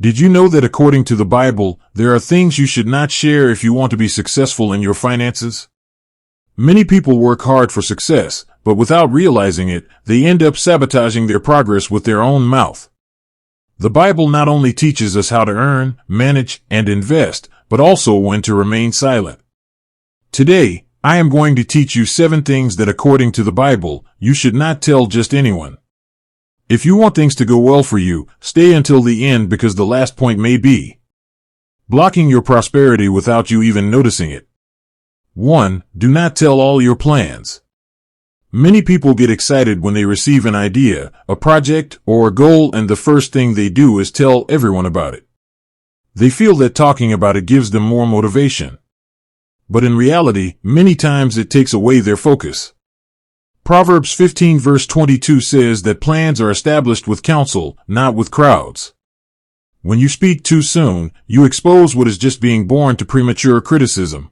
Did you know that according to the Bible, there are things you should not share if you want to be successful in your finances? Many people work hard for success, but without realizing it, they end up sabotaging their progress with their own mouth. The Bible not only teaches us how to earn, manage, and invest, but also when to remain silent. Today, I am going to teach you 7 things that according to the Bible, you should not tell just anyone. If you want things to go well for you, stay until the end because the last point may be blocking your prosperity without you even noticing it. 1. Do not tell all your plans. Many people get excited when they receive an idea, a project, or a goal, and the first thing they do is tell everyone about it. They feel that talking about it gives them more motivation. But in reality, many times it takes away their focus. Proverbs 15 verse 22 says that plans are established with counsel, not with crowds. When you speak too soon, you expose what is just being born to premature criticism.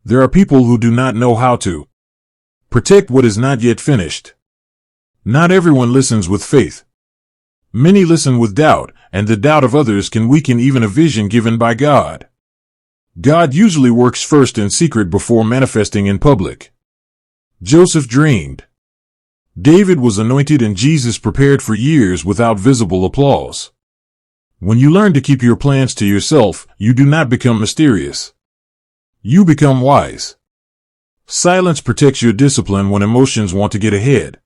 There are people who do not know how to protect what is not yet finished. Not everyone listens with faith. Many listen with doubt, and the doubt of others can weaken even a vision given by God. God usually works first in secret before manifesting in public. Joseph dreamed. David was anointed and Jesus prepared for years without visible applause. When you learn to keep your plans to yourself, you do not become mysterious. You become wise. Silence protects your discipline when emotions want to get ahead.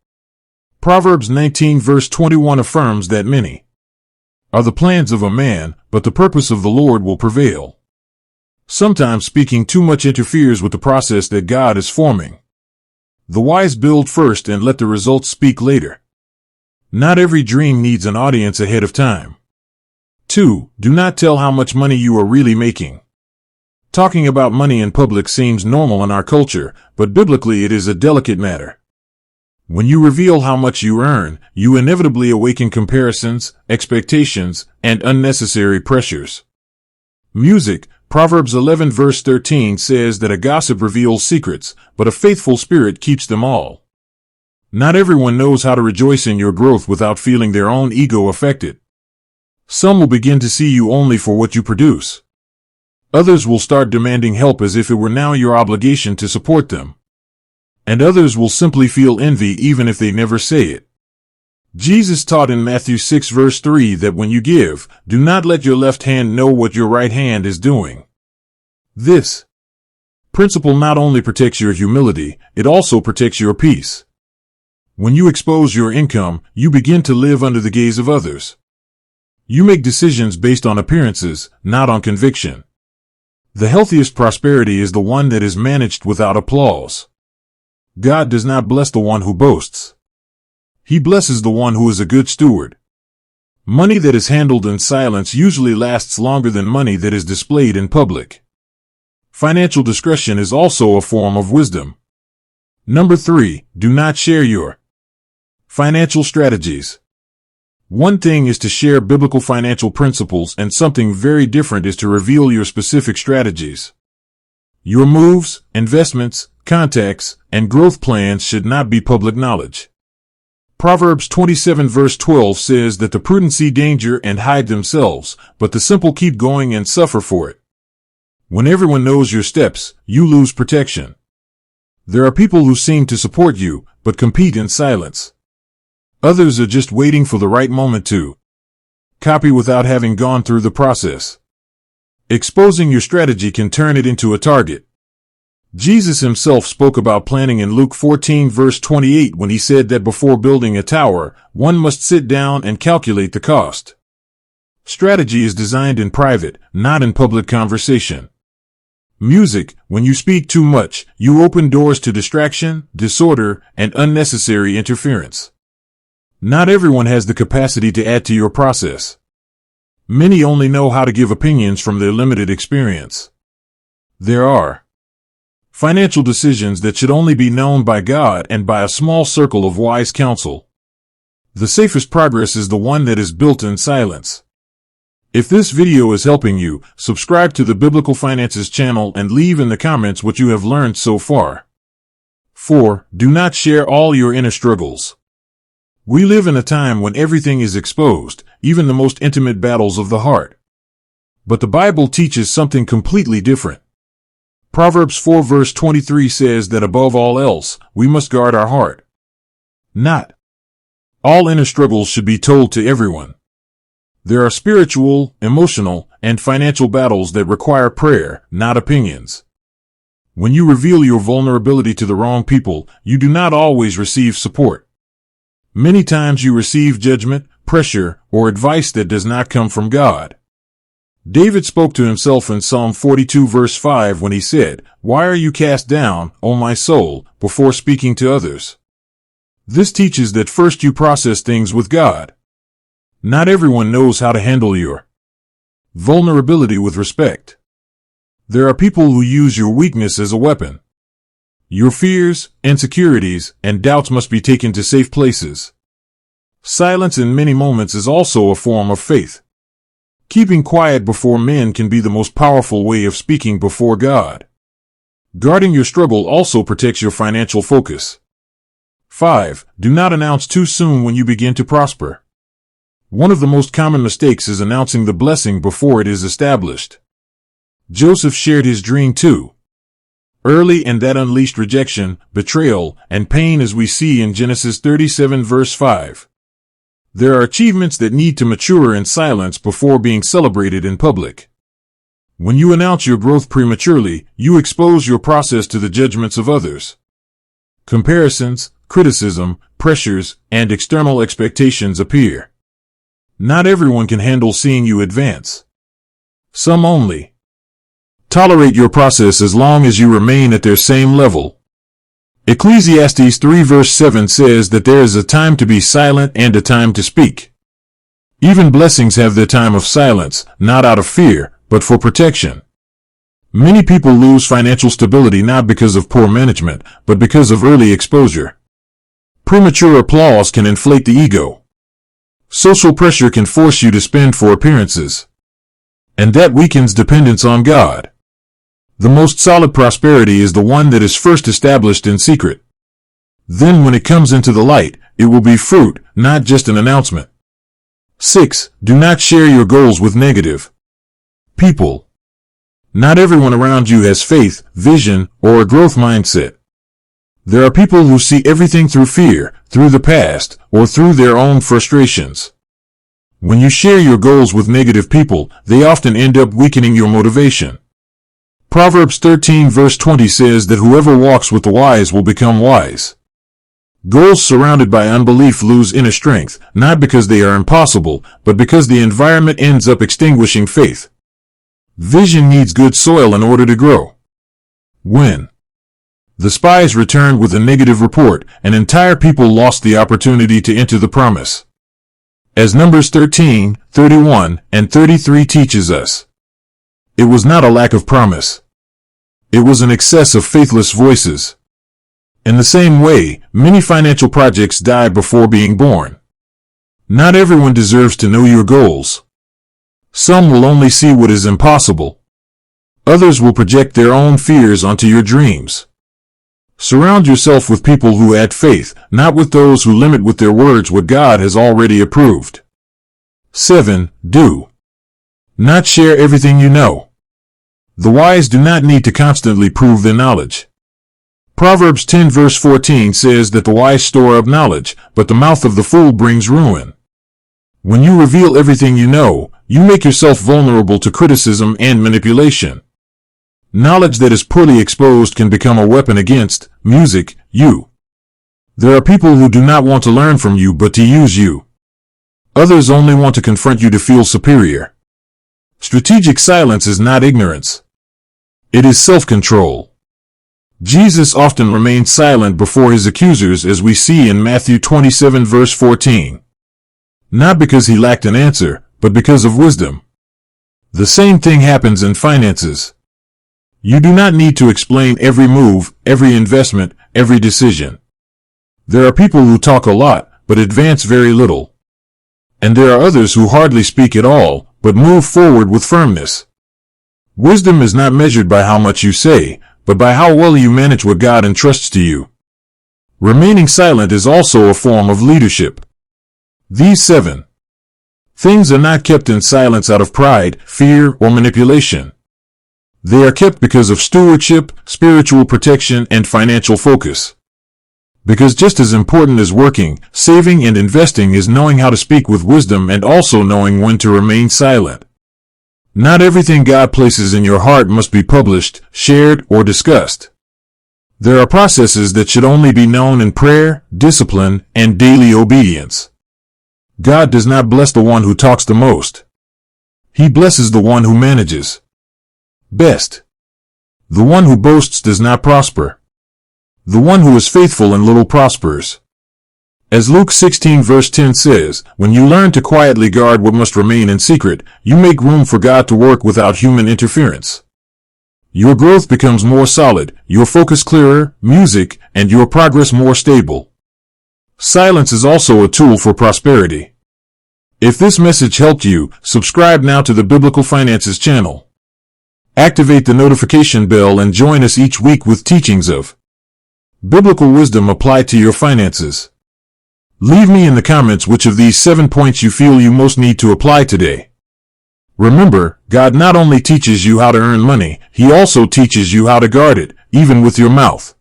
Proverbs 19 verse 21 affirms that many are the plans of a man, but the purpose of the Lord will prevail. Sometimes speaking too much interferes with the process that God is forming. The wise build first and let the results speak later. Not every dream needs an audience ahead of time. 2. Do not tell how much money you are really making. Talking about money in public seems normal in our culture, but biblically it is a delicate matter. When you reveal how much you earn, you inevitably awaken comparisons, expectations, and unnecessary pressures. Music. Proverbs 11 verse 13 says that a gossip reveals secrets, but a faithful spirit keeps them all. Not everyone knows how to rejoice in your growth without feeling their own ego affected. Some will begin to see you only for what you produce. Others will start demanding help as if it were now your obligation to support them. And others will simply feel envy even if they never say it. Jesus taught in Matthew 6 verse 3 that when you give, do not let your left hand know what your right hand is doing. This principle not only protects your humility, it also protects your peace. When you expose your income, you begin to live under the gaze of others. You make decisions based on appearances, not on conviction. The healthiest prosperity is the one that is managed without applause. God does not bless the one who boasts. He blesses the one who is a good steward. Money that is handled in silence usually lasts longer than money that is displayed in public. Financial discretion is also a form of wisdom. Number 3, do not share your financial strategies. One thing is to share biblical financial principles, and something very different is to reveal your specific strategies. Your moves, investments, contacts, and growth plans should not be public knowledge. Proverbs 27 verse 12 says that the prudent see danger and hide themselves, but the simple keep going and suffer for it. When everyone knows your steps, you lose protection. There are people who seem to support you, but compete in silence. Others are just waiting for the right moment to copy without having gone through the process. Exposing your strategy can turn it into a target. Jesus himself spoke about planning in Luke 14 verse 28 when he said that before building a tower, one must sit down and calculate the cost. Strategy is designed in private, not in public conversation. Music. When you speak too much, you open doors to distraction, disorder, and unnecessary interference. Not everyone has the capacity to add to your process. Many only know how to give opinions from their limited experience. There are financial decisions that should only be known by God and by a small circle of wise counsel. The safest progress is the one that is built in silence. If this video is helping you, subscribe to the Biblical Finances channel and leave in the comments what you have learned so far. 4. Do not share all your inner struggles. We live in a time when everything is exposed, even the most intimate battles of the heart. But the Bible teaches something completely different. Proverbs 4 verse 23 says that above all else, we must guard our heart. Not all inner struggles should be told to everyone. There are spiritual, emotional, and financial battles that require prayer, not opinions. When you reveal your vulnerability to the wrong people, you do not always receive support. Many times you receive judgment, pressure, or advice that does not come from God. David spoke to himself in Psalm 42 verse 5 when he said, "Why are you cast down, O my soul," before speaking to others? This teaches that first you process things with God. Not everyone knows how to handle your vulnerability with respect. There are people who use your weakness as a weapon. Your fears, insecurities, and doubts must be taken to safe places. Silence in many moments is also a form of faith. Keeping quiet before men can be the most powerful way of speaking before God. Guarding your struggle also protects your financial focus. 5. Do not announce too soon when you begin to prosper. One of the most common mistakes is announcing the blessing before it is established. Joseph shared his dream too early, and that unleashed rejection, betrayal, and pain, as we see in Genesis 37 verse 5. There are achievements that need to mature in silence before being celebrated in public. When you announce your growth prematurely, you expose your process to the judgments of others. Comparisons, criticism, pressures, and external expectations appear. Not everyone can handle seeing you advance. Some only tolerate your process as long as you remain at their same level. Ecclesiastes 3 verse 7 says that there is a time to be silent and a time to speak. Even blessings have their time of silence, not out of fear, but for protection. Many people lose financial stability not because of poor management, but because of early exposure. Premature applause can inflate the ego. Social pressure can force you to spend for appearances. And that weakens dependence on God. The most solid prosperity is the one that is first established in secret. Then when it comes into the light, it will be fruit, not just an announcement. 6. Do not share your goals with negative people. Not everyone around you has faith, vision, or a growth mindset. There are people who see everything through fear, through the past, or through their own frustrations. When you share your goals with negative people, they often end up weakening your motivation. Proverbs 13 verse 20 says that whoever walks with the wise will become wise. Goals surrounded by unbelief lose inner strength, not because they are impossible, but because the environment ends up extinguishing faith. Vision needs good soil in order to grow. When the spies returned with a negative report, an entire people lost the opportunity to enter the promise. As Numbers 13, 31, and 33 teaches us, it was not a lack of promise. It was an excess of faithless voices. In the same way, many financial projects die before being born. Not everyone deserves to know your goals. Some will only see what is impossible. Others will project their own fears onto your dreams. Surround yourself with people who add faith, not with those who limit with their words what God has already approved. 7. Do not share everything you know. The wise do not need to constantly prove their knowledge. Proverbs 10 verse 14 says that the wise store up knowledge, but the mouth of the fool brings ruin. When you reveal everything you know, you make yourself vulnerable to criticism and manipulation. Knowledge that is poorly exposed can become a weapon against you. There are people who do not want to learn from you but to use you. Others only want to confront you to feel superior. Strategic silence is not ignorance. It is self-control. Jesus often remained silent before his accusers, as we see in Matthew 27 verse 14. Not because he lacked an answer, but because of wisdom. The same thing happens in finances. You do not need to explain every move, every investment, every decision. There are people who talk a lot, but advance very little. And there are others who hardly speak at all, but move forward with firmness. Wisdom is not measured by how much you say, but by how well you manage what God entrusts to you. Remaining silent is also a form of leadership. These 7 things are not kept in silence out of pride, fear, or manipulation. They are kept because of stewardship, spiritual protection, and financial focus. Because just as important as working, saving, and investing is knowing how to speak with wisdom and also knowing when to remain silent. Not everything God places in your heart must be published, shared, or discussed. There are processes that should only be known in prayer, discipline, and daily obedience. God does not bless the one who talks the most. He blesses the one who manages best. The one who boasts does not prosper. The one who is faithful in little prospers. As Luke 16 verse 10 says, when you learn to quietly guard what must remain in secret, you make room for God to work without human interference. Your growth becomes more solid, your focus clearer, music, and your progress more stable. Silence is also a tool for prosperity. If this message helped you, subscribe now to the Biblical Finances channel. Activate the notification bell and join us each week with teachings of biblical wisdom applied to your finances. Leave me in the comments which of these 7 points you feel you most need to apply today. Remember, God not only teaches you how to earn money, He also teaches you how to guard it, even with your mouth.